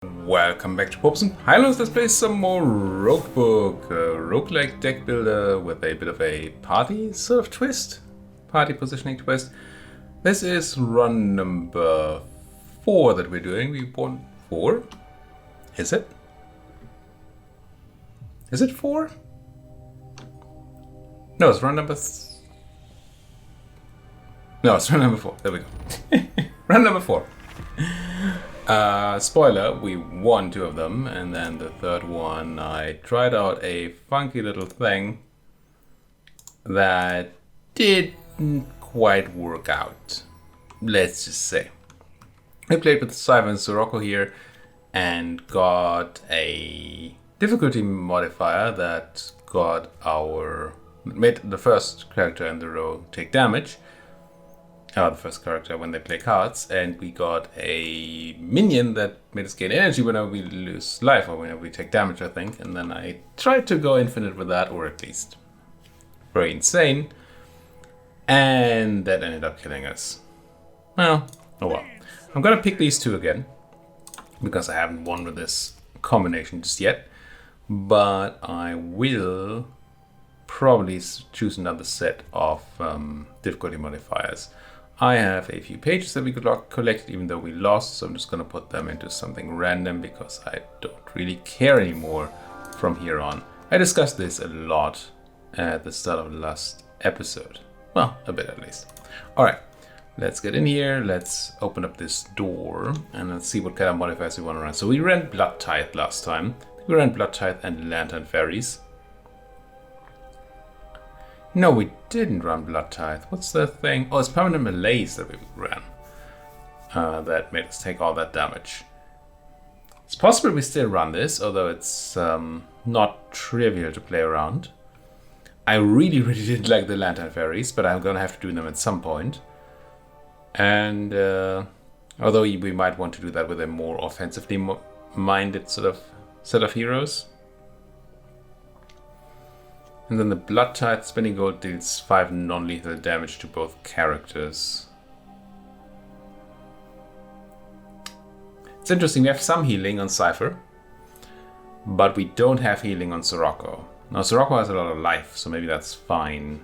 Welcome back to Popson. Hi, let's play some more Roguebook, a roguelike deck builder with a bit of a party sort of twist, party positioning twist. This is run number 4 that we're doing. We won 4? Is it? Is it 4? No, it's run number... No, it's run number 4. There we go. Run number 4. Spoiler, we won 2 of them, and then the third one I tried out a funky little thing that didn't quite work out, let's just say. I played with Seifer and Sorocco here and got a difficulty modifier that made the first character in the row take damage. The first character when they play cards, and we got a minion that made us gain energy whenever we lose life or whenever we take damage, I think. And then I tried to go infinite with that, or at least very insane, and that ended up killing us. Well, oh well. I'm gonna pick these 2 again because I haven't won with this combination just yet, but I will probably choose another set of difficulty modifiers. I have a few pages that we could collect even though we lost, so I'm just going to put them into something random because I don't really care anymore from here on. I discussed this a lot at the start of the last episode. Well, a bit at least. Alright, let's get in here, let's open up this door and let's see what kind of modifiers we want to run. So we ran Blood Tithe last time. We ran Blood Tithe and Lantern Fairies. No, we didn't run Blood Tithe. What's the thing? Oh, it's Permanent Malaise that we ran. That made us take all that damage. It's possible we still run this, although it's not trivial to play around. I really did like the Lantern Fairies, but I'm gonna have to do them at some point. And although we might want to do that with a more offensively minded sort of set of heroes. And then the Blood Tithe Spinning Gold deals 5 non-lethal damage to both characters. It's interesting, we have some healing on Seifer, but we don't have healing on Sorocco. Now Sorocco has a lot of life, so maybe that's fine.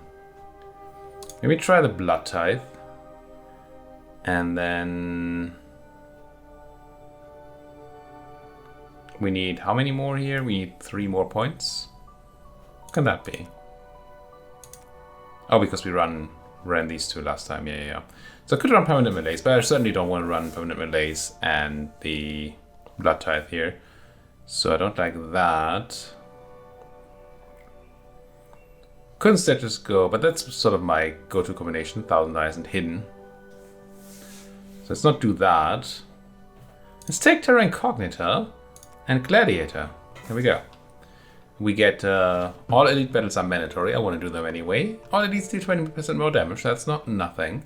Maybe try the Blood Tithe. And then... we need how many more here? We need 3 more points. What can that be? Oh, because we ran these 2 last time. Yeah. So I could run Permanent Malaise, but I certainly don't want to run Permanent Malaise and the Blood Tithe here. So I don't like that. Could instead just go, but that's sort of my go-to combination, Thousand Eyes and Hidden. So let's not do that. Let's take Terra Incognita and Gladiator. There we go. We get all elite battles are mandatory. I want to do them anyway. All elites do 20% more damage. That's not nothing.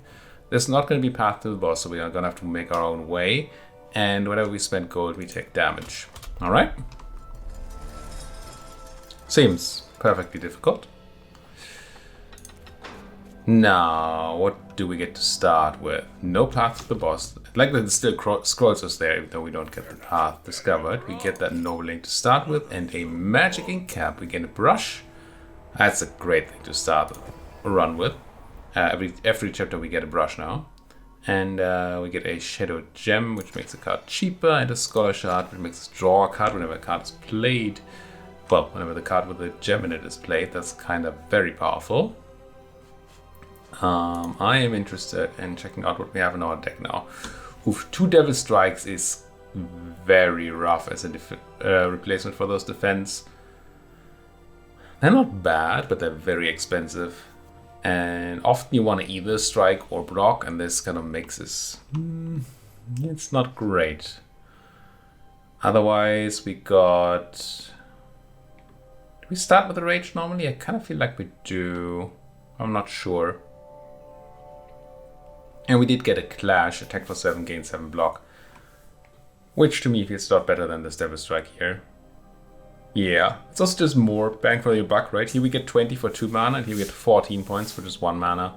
There's not going to be path to the boss, so we are going to have to make our own way. And whenever we spend gold, we take damage. All right. Seems perfectly difficult. Now, what do we get to start with? No path to the boss. I like that it still scrolls us there, even though we don't get the path discovered. We get that Nobling to start with, and a Magic Ink Cap. We get a brush. That's a great thing to start run with. Every chapter we get a brush now. And we get a Shadow Gem, which makes a card cheaper, and a Scholar Shard, which makes us draw a card whenever a card is played. Well, whenever the card with the gem in it is played. That's kind of very powerful. I am interested in checking out what we have in our deck now. Oof, 2 Devil Strikes is very rough as a replacement for those defense. They're not bad, but they're very expensive. And often you want to either strike or block, and this kind of mixes. It's not great. Otherwise, we got... do we start with the Rage normally? I kind of feel like we do. I'm not sure. And we did get a Clash, attack for 7, gain 7 block. Which to me feels a lot better than this Devil Strike here. Yeah, it's also just more bang for your buck, right? Here we get 20 for 2 mana, and here we get 14 points for just 1 mana.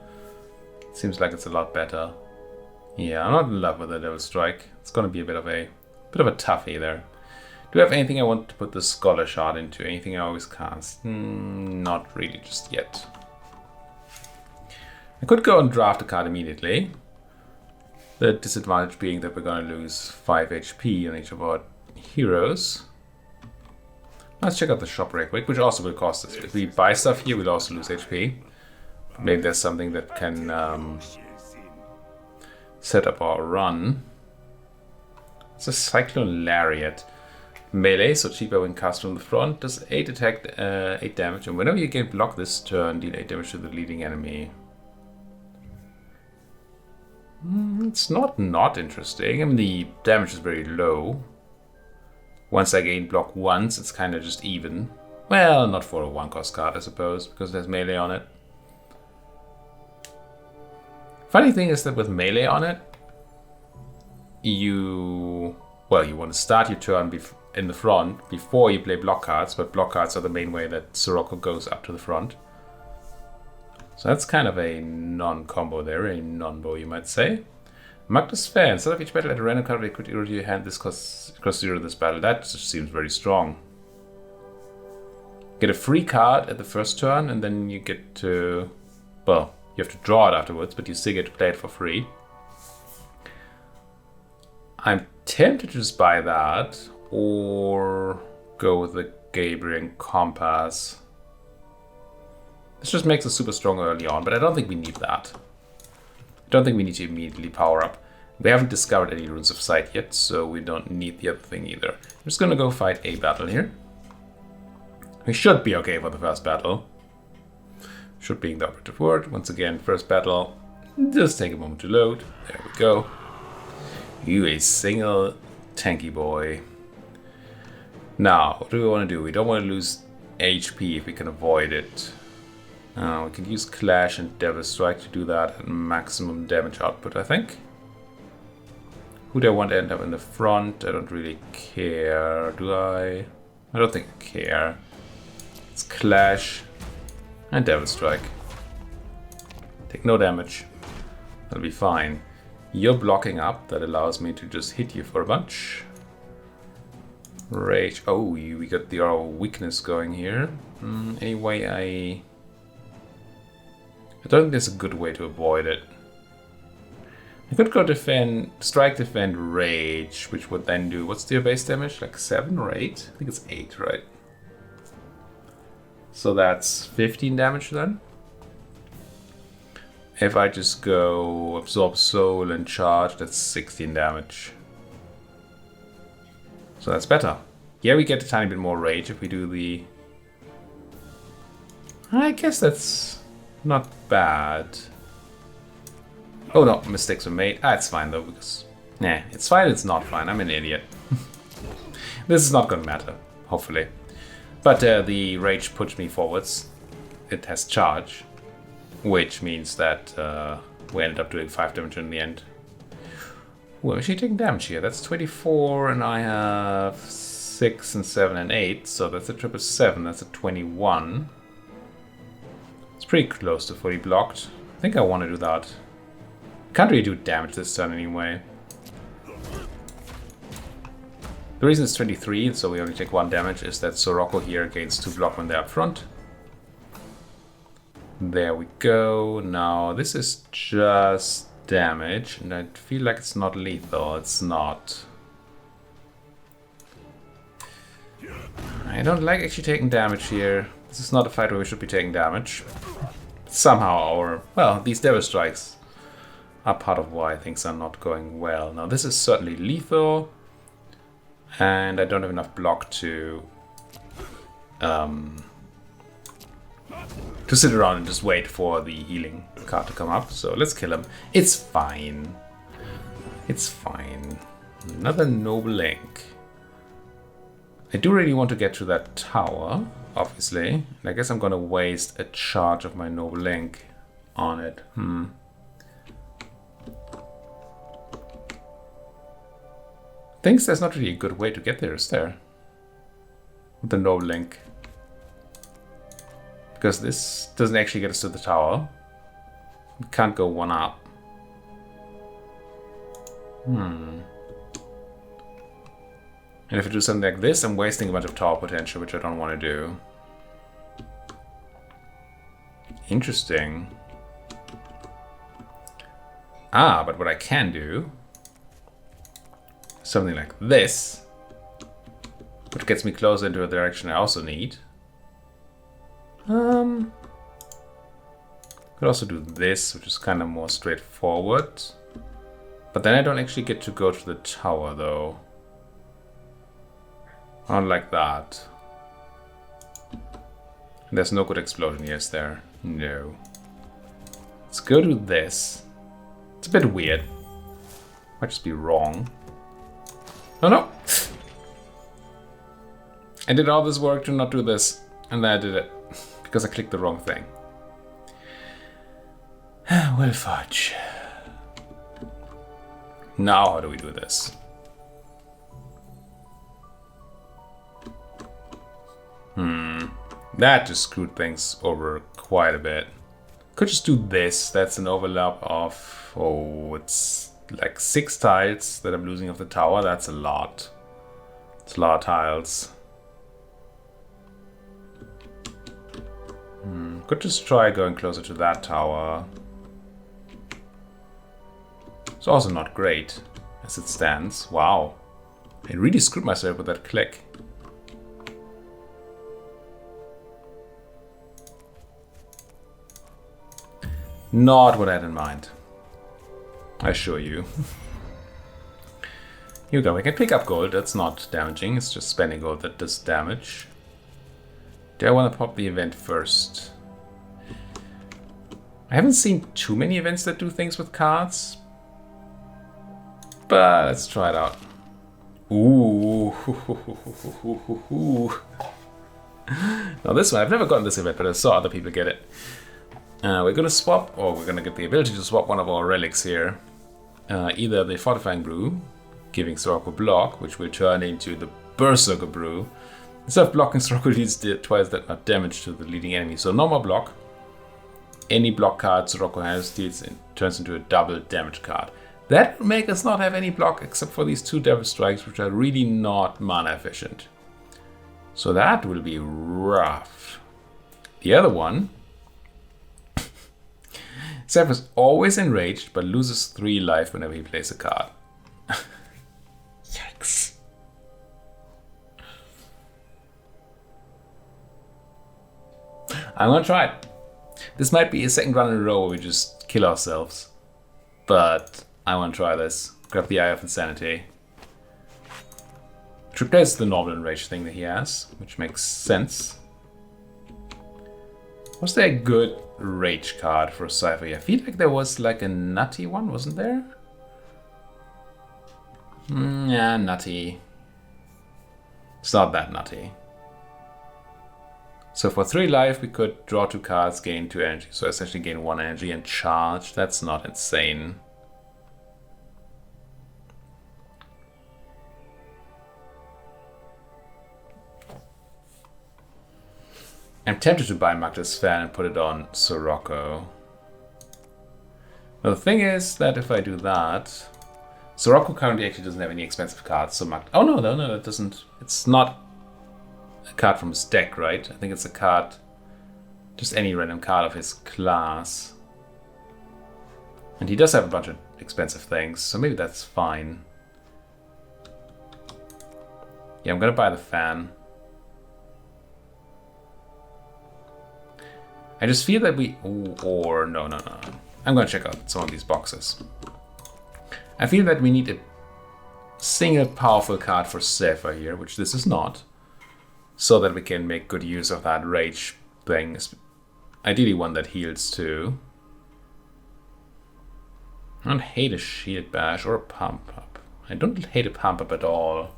Seems like it's a lot better. Yeah, I'm not in love with the Devil Strike. It's gonna be a bit Bit of a toughie there. Do I have anything I want to put the Scholar Shard into? Anything I always cast? Not really just yet. I could go and draft a card immediately. The disadvantage being that we're going to lose 5 HP on each of our heroes. Let's check out the shop real quick, which also will cost us. If we buy stuff here, we'll also lose HP. Maybe there's something that can set up our run. It's a Cyclone Lariat. Melee, so cheaper when cast from the front. Does 8 attack, 8 damage. And whenever you get blocked this turn, deal 8 damage to the leading enemy. It's not interesting. I mean, the damage is very low. Once I gain block once, it's kind of just even. Well, not for a 1-cost card, I suppose, because there's melee on it. Funny thing is that with melee on it, you want to start your turn in the front before you play block cards, but block cards are the main way that Sorocco goes up to the front. So that's kind of a non-combo there, a non-bow you might say. Magnus Fan, instead of each battle at a random card, could erode your hand. This costs 0 this battle. That just seems very strong. Get a free card at the first turn, and then you get to... Well, you have to draw it afterwards, but you still get to play it for free. I'm tempted to just buy that, or go with the Gabriel Compass. This just makes us super strong early on, but I don't think we need that. I don't think we need to immediately power up. We haven't discovered any Runes of Sight yet, so we don't need the other thing either. I'm just gonna go fight a battle here. We should be okay for the first battle. Should being the operative word. Once again, first battle. Just take a moment to load. There we go. You a single tanky boy. Now, what do we want to do? We don't want to lose HP if we can avoid it. We can use Clash and Devil Strike to do that at maximum damage output, I think. Who do I want to end up in the front? I don't really care, do I? I don't think I care. It's Clash and Devil Strike. Take no damage. That'll be fine. You're blocking up. That allows me to just hit you for a bunch. Rage. Oh, we got our weakness going here. Anyway, I don't think there's a good way to avoid it. I could go defend, strike, defend, rage, which would then do, what's your base damage? Like 7 or 8? I think it's 8, right? So that's 15 damage then. If I just go absorb soul and charge, that's 16 damage. So that's better. Yeah, we get a tiny bit more rage if we do the... I guess that's not bad. Oh no, mistakes were made. It's fine though, because... Nah, it's fine, it's not fine. I'm an idiot. This is not gonna matter, hopefully. But the rage pushed me forwards. It has charge, which means that we ended up doing 5 damage in the end. Ooh, I'm actually taking damage here. That's 24, and I have 6 and 7 and 8, so that's a triple 7. That's a 21. It's pretty close to fully blocked. I think I want to do that. Can't really do damage this turn anyway. The reason it's 23, so we only take 1 damage, is that Sorocco here gains 2 block when they're up front. There we go. Now this is just damage, and I feel like it's not lethal. It's not. I don't like actually taking damage here. This is not a fight where we should be taking damage. Somehow these Devil Strikes are part of why things are not going well. Now this is certainly lethal, and I don't have enough block to sit around and just wait for the healing card to come up. So let's kill him. It's fine. It's fine. Another Noble Link. I do really want to get to that tower, obviously. And I guess I'm gonna waste a charge of my Noble Link on it. Thinks there's not really a good way to get there, is there? With the Noble Link. Because this doesn't actually get us to the tower. We can't go one up. And if I do something like this, I'm wasting a bunch of tower potential, which I don't want to do. Interesting. Ah, but what I can do, something like this, which gets me closer into a direction I also need. Could also do this, which is kind of more straightforward. But then I don't actually get to go to the tower, though. Not like that. There's no good explosion, is there? No. Let's go to this. It's a bit weird. Might just be wrong. Oh no! I did all this work to not do this, and then I did it because I clicked the wrong thing. Well, fudge. Now how do we do this? That just screwed things over quite a bit. Could just do this. That's an overlap of, oh, it's like 6 tiles that I'm losing of the tower. That's a lot. It's a lot of tiles. Could just try going closer to that tower. It's also not great as it stands. Wow. I really screwed myself with that click. Not what I had in mind. I assure you. Here we go. We can pick up gold. That's not damaging. It's just spending gold that does damage. Do I want to pop the event first? I haven't seen too many events that do things with cards. But let's try it out. Ooh. Now this one, I've never gotten this event, but I saw other people get it. We're going to swap, or we're going to get the ability to swap one of our relics here. Either the Fortifying Brew, giving Sorocco block, which will turn into the Berserker Brew. Instead of blocking, Sorocco deals twice that much damage to the leading enemy. So no more block. Any block card Sorocco has turns into a double damage card. That will make us not have any block except for these 2 Devil Strikes, which are really not mana efficient. So that will be rough. The other one, Seifer is always enraged, but loses 3 life whenever he plays a card. Yikes. I'm gonna try it. This might be a second run in a row where we just kill ourselves. But I wanna try this. Grab the Eye of Insanity. Which replaces the normal enrage thing that he has, which makes sense. Was there a good rage card for Seifer? I feel like there was like a nutty one, wasn't there? Yeah, nutty. It's not that nutty. So for 3 life, we could draw 2 cards, gain 2 energy. So essentially gain 1 energy and charge. That's not insane. I'm tempted to buy Magda's Fan and put it on Sorocco. Now the thing is that if I do that, Sorocco currently actually doesn't have any expensive cards, so Magda... Oh no, it doesn't. It's not a card from his deck, right? I think it's a card, just any random card of his class. And he does have a bunch of expensive things, so maybe that's fine. Yeah, I'm gonna buy the Fan. I just feel that we... Or no. I'm going to check out some of these boxes. I feel that we need a single powerful card for Seifer here, which this is not. So that we can make good use of that rage thing. Ideally one that heals too. I don't hate a shield bash or a pump up. I don't hate a pump up at all.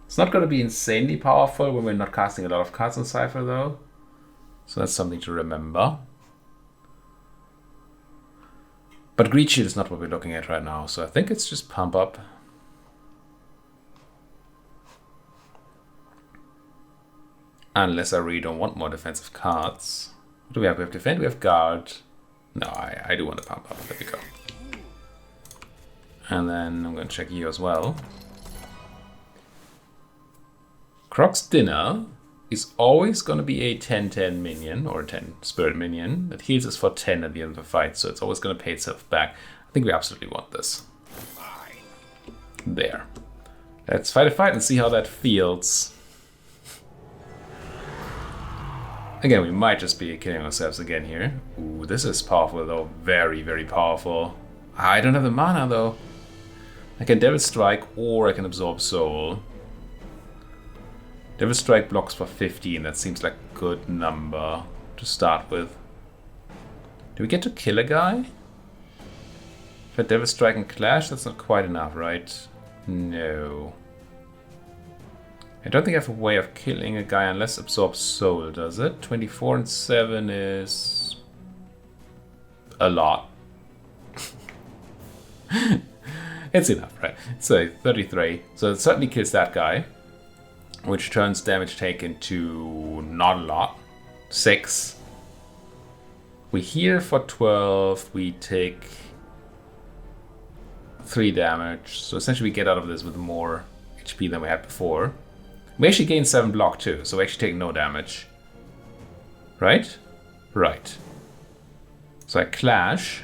It's not going to be insanely powerful when we're not casting a lot of cards on Seifer though. So that's something to remember. But Greed Shield is not what we're looking at right now, so I think it's just Pump Up. Unless I really don't want more defensive cards. What do we have? We have Defend, we have Guard. No, I do want to Pump Up. There we go. And then I'm going to check you as well. Croc's Dinner is always going to be a 10-10 minion or a 10 spirit minion that heals us for 10 at the end of the fight, so it's always going to pay itself back. I think we absolutely want this. There. Let's fight a fight and see how that feels. Again, we might just be kidding ourselves again here. Ooh, this is powerful though. Very, very powerful. I don't have the mana though. I can Devil Strike or I can Absorb Soul. Devil Strike blocks for 15. That seems like a good number to start with. Do we get to kill a guy? If I Devil Strike and Clash, that's not quite enough, right? No. I don't think I have a way of killing a guy unless Absorb Soul does it. 24 and 7 is a lot. It's enough, right? So 33. So it certainly kills that guy, which turns damage taken to not a lot. 6. We heal for 12. We take 3 damage. So essentially we get out of this with more HP than we had before. We actually gain 7 block too, so we actually take no damage. Right? Right. So I Clash.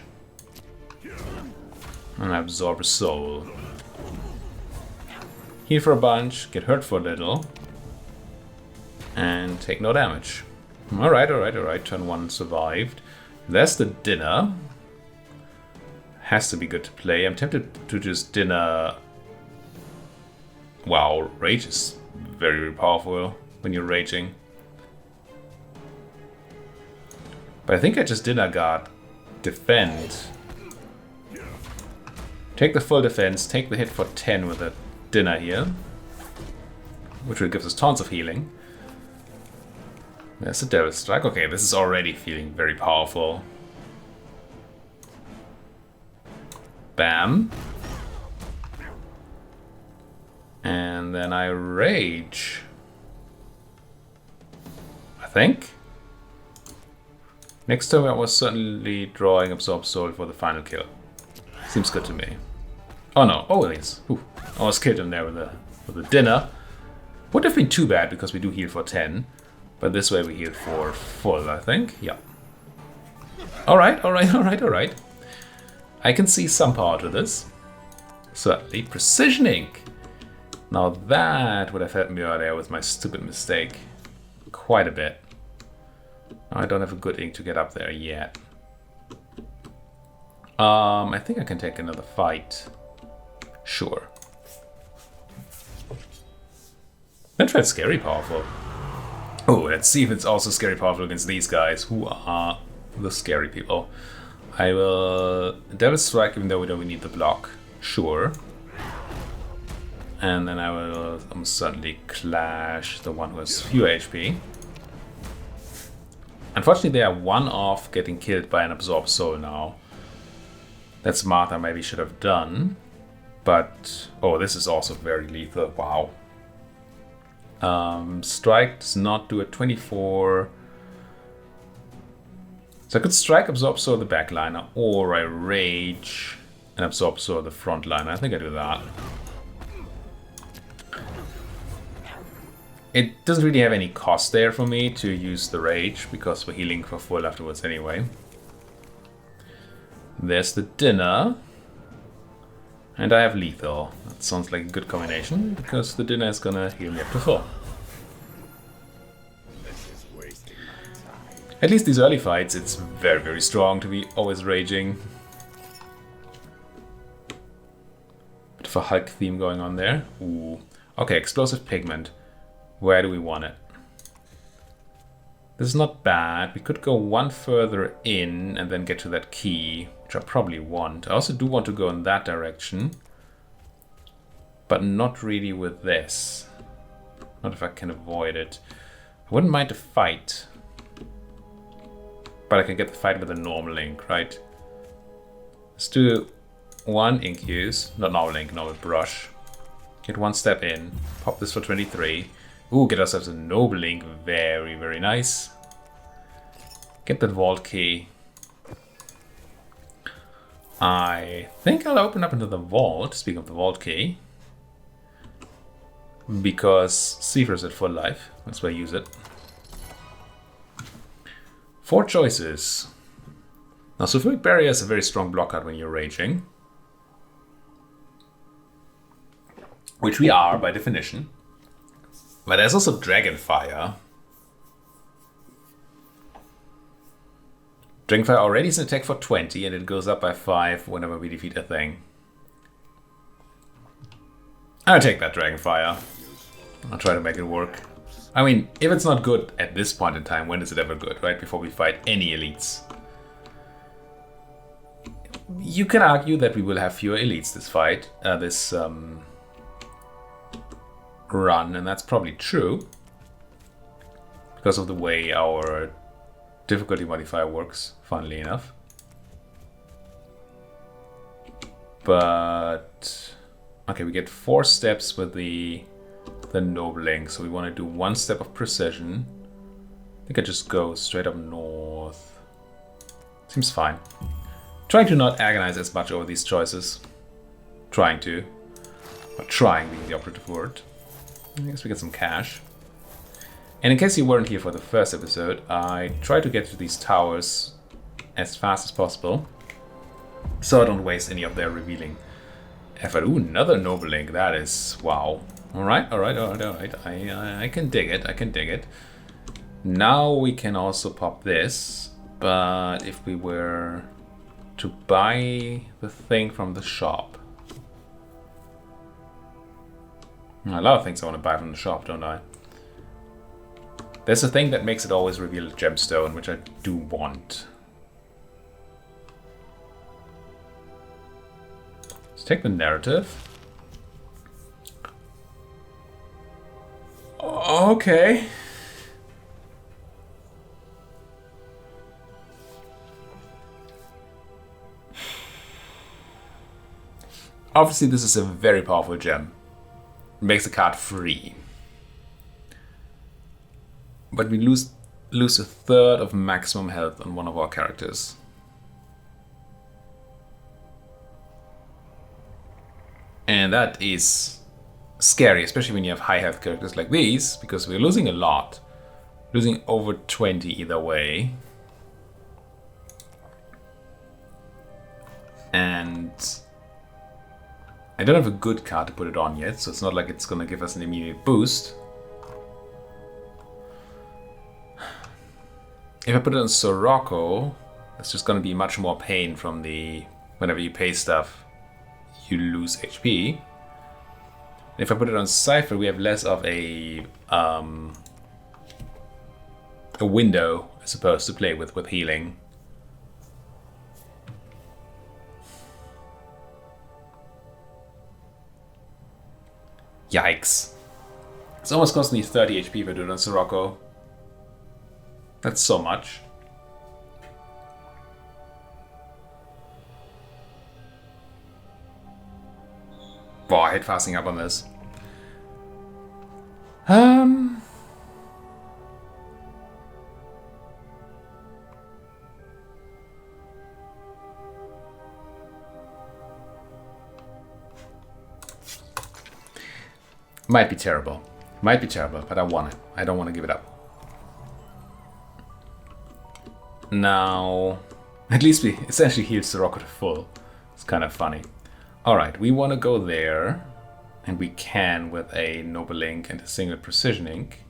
And I Absorb a Soul. Heal for a bunch, get hurt for a little. And take no damage. Alright, alright, alright. Turn 1 survived. There's the Dinner. Has to be good to play. I'm tempted to just Dinner. Wow, Rage is very, very powerful when you're raging. But I think I just Dinner Guard Defend. Take the full defense, take the hit for 10 with a Dinner here, which will give us tons of healing. There's the Devil Strike. Okay, this is already feeling very powerful. Bam. And then I Rage. I think. Next turn I was certainly drawing Absorb Soul for the final kill. Seems good to me. Oh no, oh it is. Ooh, I almost killed him there with the Dinner. Would have been too bad because we do heal for 10. But this way we heal for full, I think. Yeah. Alright, alright, alright, alright. I can see some power to this. Certainly. Precisioning. Now that would have helped me earlier with my stupid mistake. Quite a bit. I don't have a good ink to get up there yet. I think I can take another fight. Sure. That felt scary powerful. Oh, let's see if it's also scary powerful against these guys, who are the scary people. I will Devil Strike, even though we don't need the block. Sure. And then I will almost certainly Clash the one who has fewer HP. Unfortunately, they are one off getting killed by an Absorb Soul now. That's smart, I maybe should have done. But, oh, this is also very lethal. Wow. Strike does not do a 24. So I could Strike, Absorb Soul the backliner, or I Rage and Absorb Soul the frontliner. I think I do that. It doesn't really have any cost there for me to use the Rage, because we're healing for full afterwards anyway. There's the Dinner. And I have Lethal. That sounds like a good combination, because the Dinner is gonna heal me up to full. At least these early fights, it's very, very strong to be always raging. Bit of a Hulk theme going on there. Ooh. Okay, Explosive Pigment. Where do we want it? This is not bad. We could go one further in and then get to that key, which I probably want. I also do want to go in that direction, but not really with this. Not if I can avoid it. I wouldn't mind a fight, but I can get the fight with a normal ink, right? Let's do one ink use, not normal ink, normal brush. Get one step in, pop this for 23. Ooh, get ourselves a noble ink, very, very nice. Get that vault key. I think I'll open up into the vault, speaking of the vault key. because Seifer's at full life. That's why I use it. 4 choices. Now, Sulfuric Barrier is a very strong block card when you're raging. Which we are, by definition. But there's also Dragonfire. Dragonfire already is an attack for 20, and it goes up by 5 whenever we defeat a thing. I'll take that Dragonfire. I'll try to make it work. I mean, if it's not good at this point in time, when is it ever good, right? Before we fight any elites. You can argue that we will have fewer elites this fight, this run, and that's probably true. Because of the way our difficulty modifier works, funnily enough. But okay, we get 4 steps with the Nobling, so we want to do 1 step of precision. I think I just go straight up north. Seems fine. Trying to not agonize as much over these choices. Trying to. But trying being the operative word. I guess we get some cash. And in case you weren't here for the first episode, I try to get to these towers as fast as possible, so I don't waste any of their revealing effort. Ooh, another Nobling. That is... wow. Alright. I can dig it. Now we can also pop this, but if we were to buy the thing from the shop... a lot of things I want to buy from the shop, don't I? There's a thing that makes it always reveal a gemstone, which I do want. Let's take the narrative. Okay. Obviously, this is a very powerful gem. It makes the card free. But we lose a third of maximum health on one of our characters. And that is scary, especially when you have high health characters like these, because we're losing a lot. Losing over 20 either way. And I don't have a good card to put it on yet, so it's not like it's going to give us an immediate boost. If I put it on Sorocco, it's just going to be much more pain from the... whenever you pay stuff, you lose HP. And if I put it on Seifer, we have less of a window, I suppose, to play with healing. Yikes. It's almost costing me 30 HP if I do it on Sorocco. That's so much. Boah, I hate fasting up on this. Might be terrible. But I want it. I don't want to give it up. Now, at least we essentially healed Sorocco to full. It's kind of funny. Alright, we want to go there. And we can with a Noble Ink and a single Precision Ink.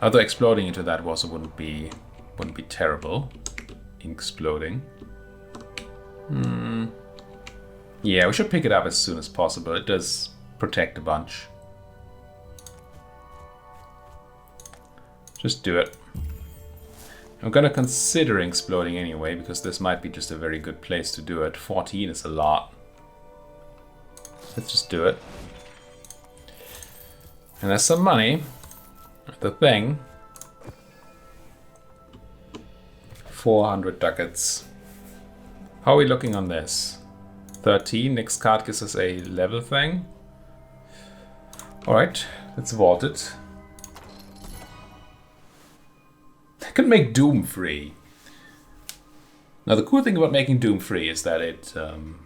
Although exploding into that also wouldn't be terrible. Ink exploding. Yeah, we should pick it up as soon as possible. It does protect a bunch. Just do it. I'm gonna consider exploding anyway, because this might be just a very good place to do it. 14 is a lot. Let's just do it. And there's some money. The thing. 400 ducats. How are we looking on this? 13. Next card gives us a level thing. Alright, let's vault it. I could make Doom free. Now the cool thing about making Doom free is that it... oh,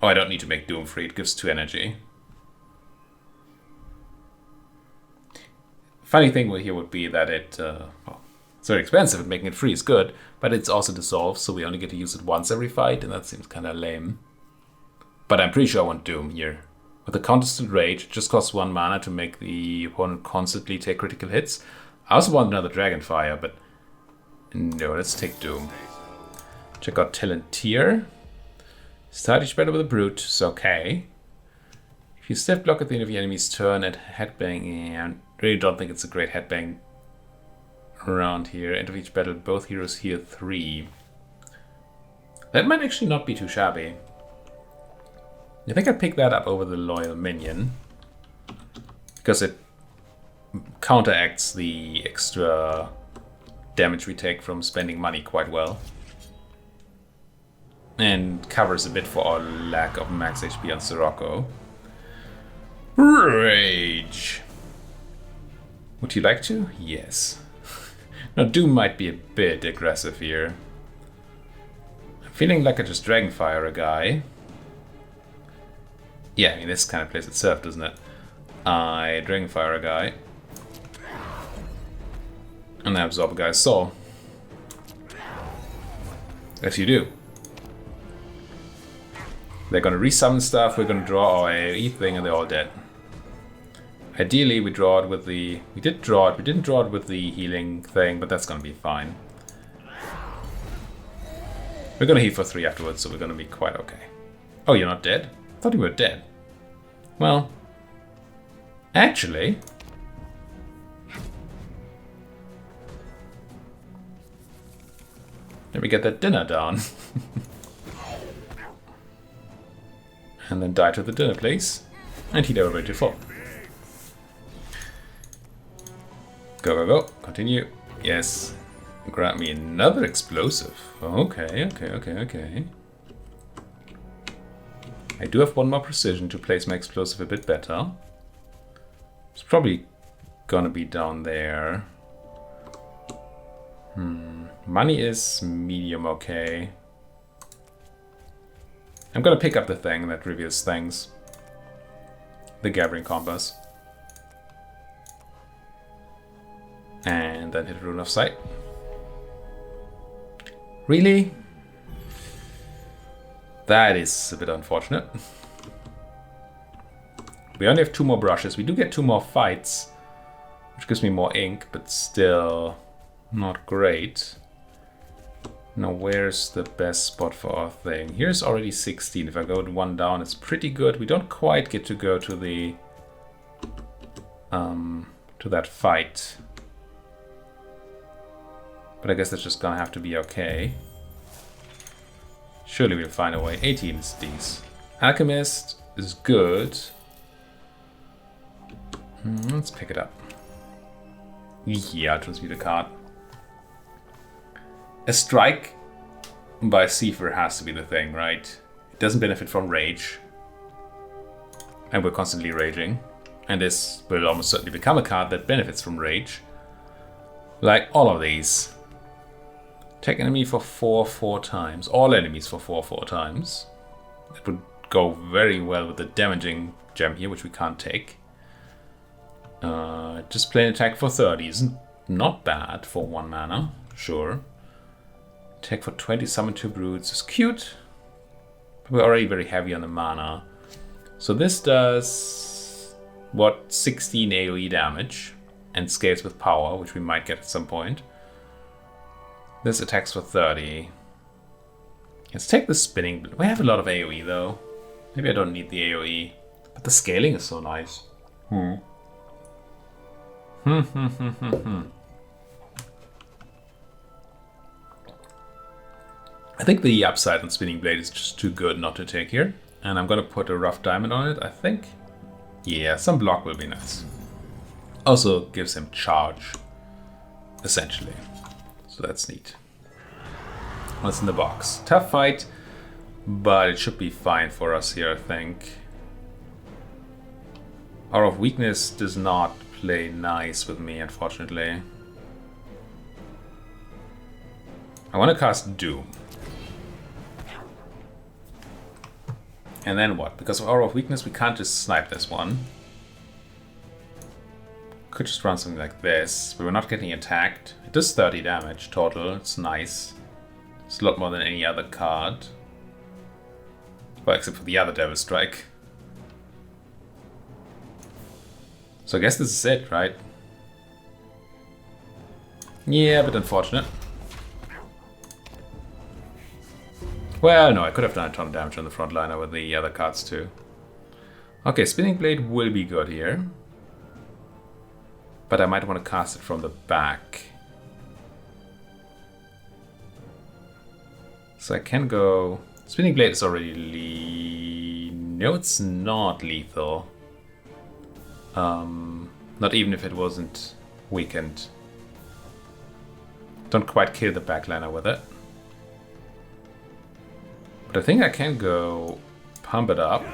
I don't need to make Doom free, it gives 2 energy. Funny thing here would be that it's very expensive, and making it free is good, but it's also dissolved, so we only get to use it once every fight, and that seems kind of lame. But I'm pretty sure I want Doom here. With a constant rage, it just costs 1 mana to make the opponent constantly take critical hits. I also want another Dragonfire, but no, let's take Doom. Check out Talontier. Start each battle with a Brute, it's okay. If you stiff block at the end of the enemy's turn at headbang, I really don't think it's a great headbang around here. End of each battle, both heroes heal 3. That might actually not be too shabby. I think I'd pick that up over the Loyal Minion, because it counteracts the extra damage we take from spending money quite well. And covers a bit for our lack of max HP on Sorocco. Rage! Would you like to? Yes. Now Doom might be a bit aggressive here. I'm feeling like I just Dragonfire a guy. Yeah, I mean, this kind of plays itself, doesn't it? I Dragonfire a guy. And I absorb a guy's soul. As you do. They're gonna resummon stuff, we're gonna draw our AoE thing, and they're all dead. Ideally, we draw it with the... We didn't draw it with the healing thing, but that's gonna be fine. We're gonna heal for 3 afterwards, so we're gonna be quite okay. Oh, you're not dead? I thought you were dead. Well, actually... Let me get that dinner down. And then die to the dinner, please. And heat everybody to 4. Go, go, go. Continue. Yes. Grab me another explosive. Okay, okay, okay, okay. I do have 1 more precision to place my explosive a bit better. It's probably gonna be down there. Money is medium okay. I'm gonna pick up the thing that reveals things. The Gathering Compass. And then hit Rune of Sight. Really? That is a bit unfortunate. We only have 2 more brushes. We do get 2 more fights, which gives me more ink, but still not great. Now, where's the best spot for our thing? Here's already 16. If I go 1 down, it's pretty good. We don't quite get to go to the to that fight, but I guess that's just gonna have to be okay. Surely we'll find a way. 18 is these. Alchemist is good. Let's pick it up. Yeah, transmute a card. A strike by Seifer has to be the thing, right? It doesn't benefit from rage. And we're constantly raging. And this will almost certainly become a card that benefits from rage. Like all of these. Attack enemy for 4 times. All enemies for 4 times. It would go very well with the damaging gem here, which we can't take. Just plain attack for 30 isn't not bad for 1 mana, sure. Attack for 20, summon 2 brutes is cute. But we're already very heavy on the mana. So this does, what, 16 AoE damage. And scales with power, which we might get at some point. This attacks for 30. Let's take the spinning. We have a lot of AoE though. Maybe I don't need the AoE. But the scaling is so nice. I think the upside on Spinning Blade is just too good not to take here. And I'm gonna put a rough diamond on it, I think. Yeah, some block will be nice. Also gives him charge, essentially. So that's neat. What's in the box? Tough fight, but it should be fine for us here, I think. Hour of Weakness does not play nice with me, unfortunately. I want to cast Doom. And then what? Because of Hour of Weakness, we can't just snipe this one. Could just run something like this, but we're not getting attacked. It does 30 damage total, it's nice. It's a lot more than any other card. Well, except for the other Devil Strike. So I guess this is it, right? Yeah, a bit unfortunate. Well, no, I could have done a ton of damage on the front liner with the other cards too. Okay, Spinning Blade will be good here. But I might want to cast it from the back. So I can go... Spinning Blade is already... No, it's not lethal. Not even if it wasn't weakened. Don't quite kill the backliner with it. But I think I can go pump it up.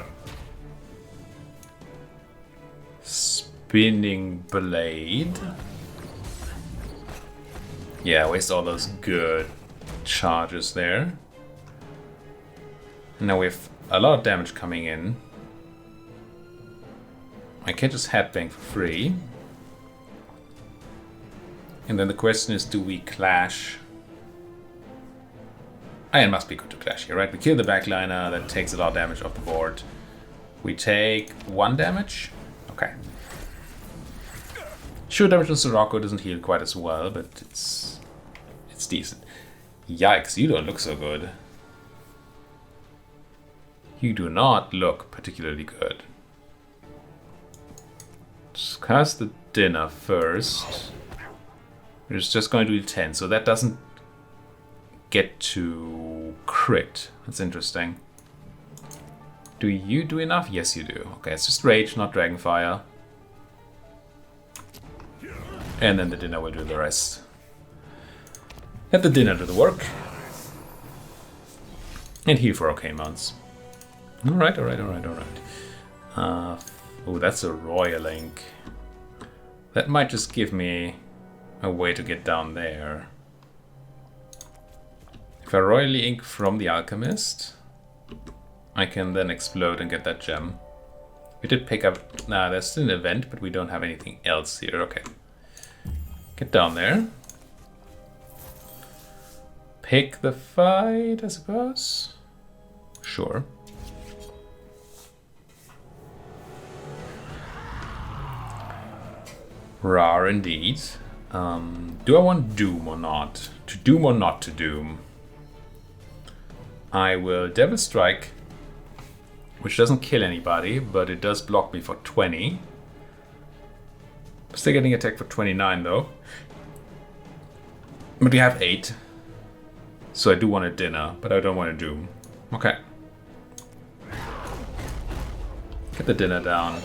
Spinning Blade. Yeah, waste all those good charges there. Now we have a lot of damage coming in. I can just headbang for free. And then the question is, do we clash? It must be good to clash here, right? We kill the backliner, that takes a lot of damage off the board. We take 1 damage. Okay. Sure, damage on Sorocco doesn't heal quite as well, but it's decent. Yikes, you don't look so good. You do not look particularly good. Just cast the dinner first. It's just going to do 10, so that doesn't get to crit. That's interesting. Do you do enough? Yes, you do. Okay, it's just rage, not dragonfire. And then the dinner will do the rest. Let the dinner do the work. And heal for okay mounts. Alright. Oh, that's a Roguelike. That might just give me a way to get down there. If I Roguelike from the Alchemist, I can then explode and get that gem. We did pick up... Nah, there's still an event, but we don't have anything else here. Okay. Get down there. Pick the fight, I suppose? Sure. Rare indeed. Do I want Doom or not? To Doom or not to Doom? I will Devil Strike, which doesn't kill anybody, but it does block me for 20. Still getting attacked for 29 though. But we have 8. So I do want a dinner, but I don't want a Doom. Okay. Get the dinner down.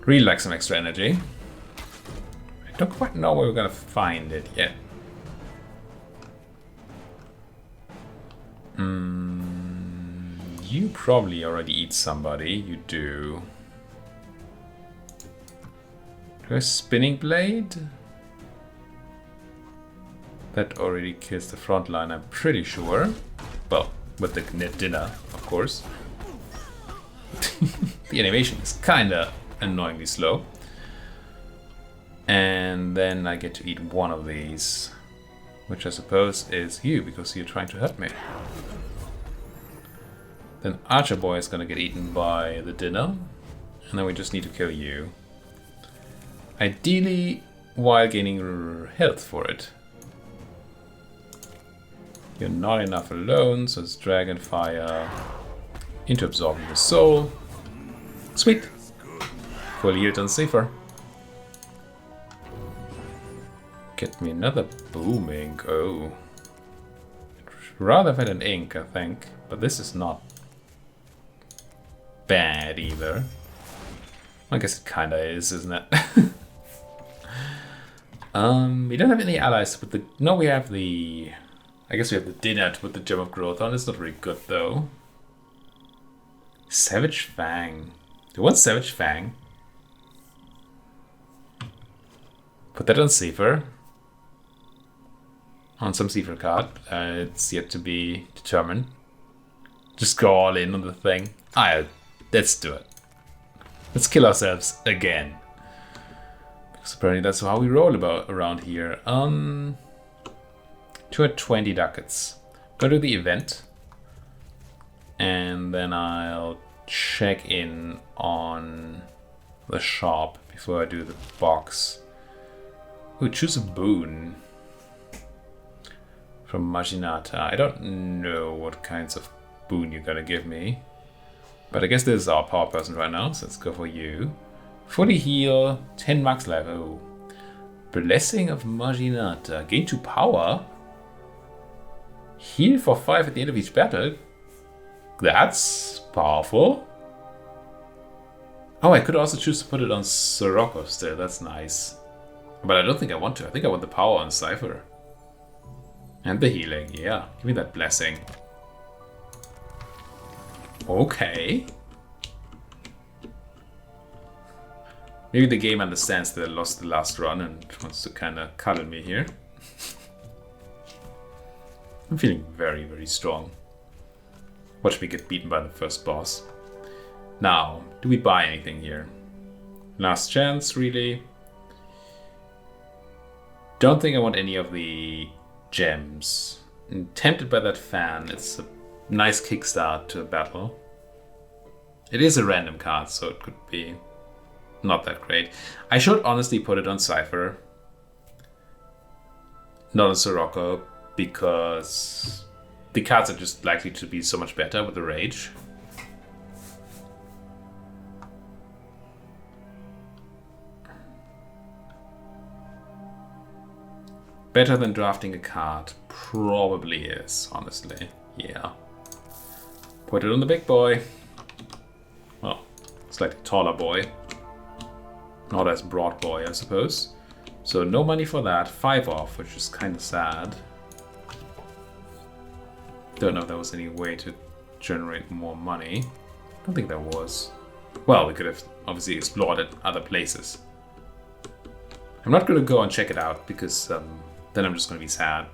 Really like some extra energy. I don't quite know where we're gonna find it yet. You probably already eat somebody. You do. Do I Spinning Blade? That already kills the front line, I'm pretty sure. Well, with the dinner, of course. The animation is kinda annoyingly slow. And then I get to eat one of these, which I suppose is you, because you're trying to hurt me. Then Archer Boy is gonna get eaten by the dinner, and then we just need to kill you. Ideally, while gaining health for it. You're not enough alone, so it's Dragon Fire into absorbing the soul. Sweet! Full yield on Seifer. Get me another booming. Oh. I'd rather have had an ink, I think, but this is not bad either. I guess it kinda is, isn't it? We don't have any allies with the... No, we have the... I guess we have the dinner to put the Gem of Growth on. It's not very good, though. Savage Fang. Do you want Savage Fang? Put that on Seifer. On some Seifer card. It's yet to be determined. Just go all in on the thing. Let's do it. Let's kill ourselves again. apparently that's how we roll around here. 220 ducats. Go to the event. And then I'll check in on the shop before I do the box. Ooh, choose a boon. From Maginata. I don't know what kinds of boon you're gonna give me. But I guess this is our power person right now, so let's go for you. Fully heal, 10 max life. Oh. Blessing of Maginata. Gain 2 power. Heal for 5 at the end of each battle. That's powerful. Oh, I could also choose to put it on Sorocco still. That's nice. But I don't think I want to. I think I want the power on Seifer. And the healing. Yeah, give me that blessing. Okay. Maybe the game understands that I lost the last run and wants to kind of cuddle me here. I'm feeling very, very strong. Watch me get beaten by the first boss. Now, do we buy anything here? Last chance, really? Don't think I want any of the gems. I'm tempted by that fan. It's a nice kickstart to a battle. It is a random card, so it could be not that great. I should honestly put it on Seifer. Not on Sorocco, because the cards are just likely to be so much better with the rage. Better than drafting a card. Probably is, honestly. Yeah. Put it on the big boy. Well, slightly taller boy. Not as broad boy, I suppose. So no money for that. 5 off, which is kind of sad. Don't know if there was any way to generate more money. I don't think there was. Well, we could have obviously explored it other places. I'm not going to go and check it out because then I'm just going to be sad.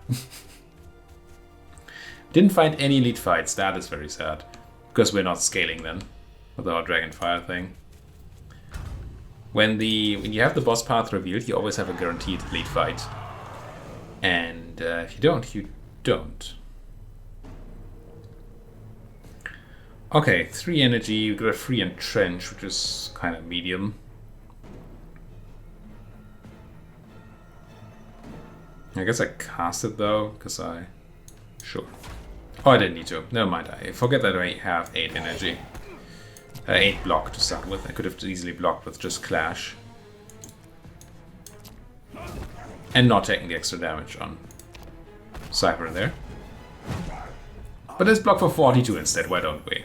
Didn't find any elite fights. That is very sad. Because we're not scaling then with our Dragonfire thing. When you have the boss path revealed, you always have a guaranteed elite fight. And if you don't, you don't. Okay, 3 energy, we got a free entrench, which is kind of medium. I guess I cast it though, because sure. Oh, I didn't need to. Never mind, I forget that I have 8 energy. 8 block to start with. I could have easily blocked with just Clash. And not taking the extra damage on Seifer in there. But let's block for 42 instead, why don't we?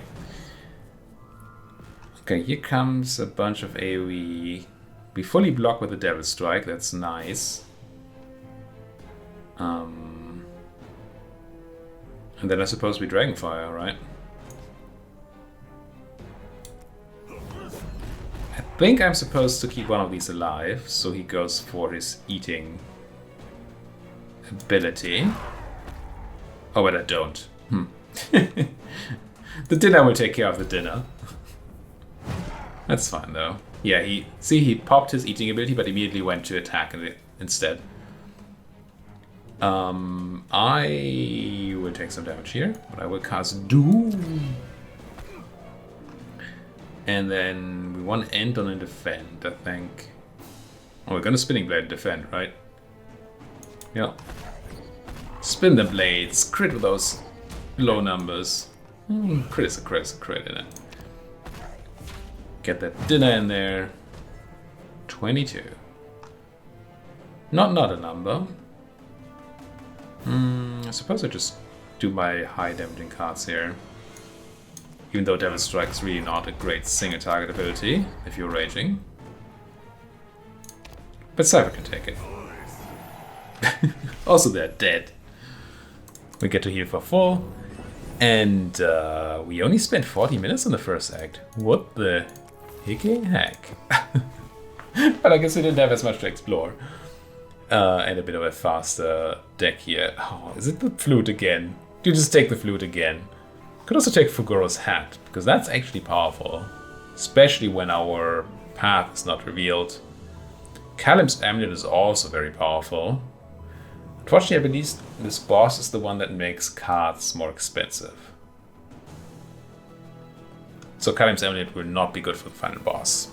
Okay, here comes a bunch of AoE. We fully block with the Devil Strike, that's nice. And then I suppose we Dragonfire, right? I think I'm supposed to keep one of these alive, so he goes for his eating ability. Oh, but I don't. The dinner will take care of the dinner. That's fine though. Yeah, he popped his eating ability, but immediately went to attack instead. I will take some damage here, but I will cast Doom. And then we want to end on a defend, I think. Oh, we're gonna Spinning Blade defend, right? Yeah. Spin the blades, crit with those low numbers. Crit is a crit, is a crit in it. Get that dinner in there. 22. Not a number. I suppose I just do my high damaging cards here. Even though Devil Strike's really not a great single target ability if you're raging. But Seifer can take it. Also, they're dead. We get to heal for full. And we only spent 40 minutes on the first act. What the hickey heck? But I guess we didn't have as much to explore. And a bit of a faster deck here. Oh, is it the flute again? Do you just take the flute again? Could also take Fuguro's hat, because that's actually powerful. Especially when our path is not revealed. Kalim's Amulet is also very powerful. Unfortunately, I believe this boss is the one that makes cards more expensive. So Kalim's Amulet will not be good for the final boss.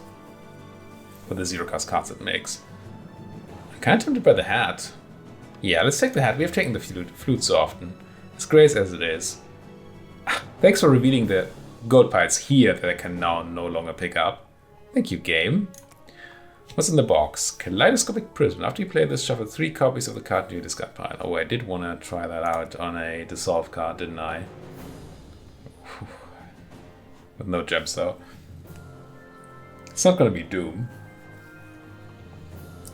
For the 0-cost cards it makes. I'm kind of tempted by the hat. Yeah, let's take the hat. We have taken the flute so often. As great as it is. Thanks for revealing the gold piles here that I can now no longer pick up. Thank you, game. What's in the box? Kaleidoscopic Prism. After you play this, shuffle 3 copies of the card in your discard pile. Oh, I did want to try that out on a Dissolve card, didn't I? With no gems, though. It's not going to be Doom.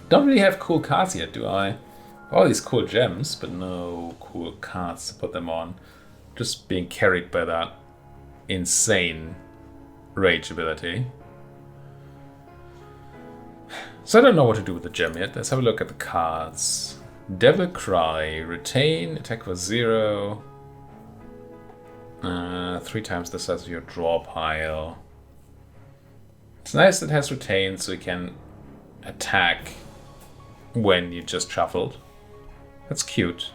Don't really have cool cards yet, do I? All these cool gems, but no cool cards to put them on. Just being carried by that insane rage ability. So I don't know what to do with the gem yet. Let's have a look at the cards. Devil Cry, retain, attack for 0. 3 times the size of your draw pile. It's nice that it has retain, so you can attack when you just shuffled. That's cute.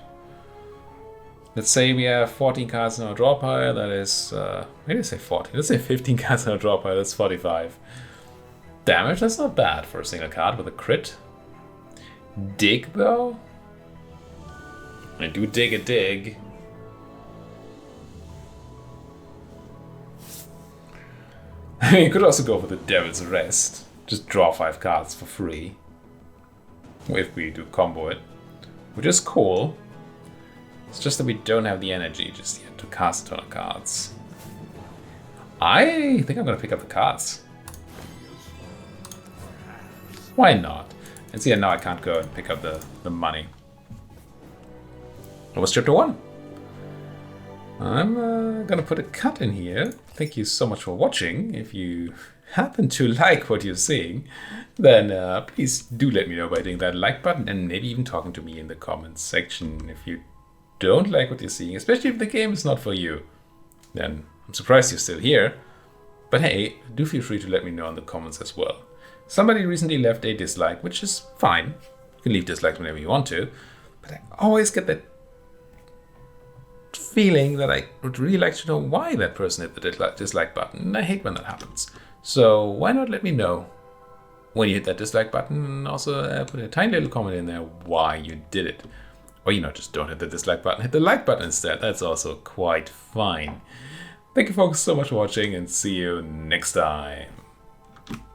Let's say we have 14 cards in our draw pile. That is, maybe I say 14. Let's say 15 cards in our draw pile. That's 45. Damage, that's not bad for a single card with a crit. Dig, though? I do dig a dig. I mean, you could also go for the Devil's Rest. Just draw 5 cards for free. If we do combo it. Which is cool. It's just that we don't have the energy just yet to cast a ton of cards. I think I'm going to pick up the cards. Why not? And see, now I can't go and pick up the money. That was chapter 1. I'm gonna put a cut in here. Thank you so much for watching. If you happen to like what you're seeing, then please do let me know by hitting that like button and maybe even talking to me in the comments section. If you don't like what you're seeing, especially if the game is not for you, then I'm surprised you're still here. But hey, do feel free to let me know in the comments as well. Somebody recently left a dislike, which is fine. You can leave dislikes whenever you want to. But I always get that feeling that I would really like to know why that person hit the dislike button. And I hate when that happens. So why not let me know when you hit that dislike button, and also put a tiny little comment in there why you did it. Or, you know, just don't hit the dislike button, hit the like button instead. That's also quite fine. Thank you folks so much for watching, and see you next time.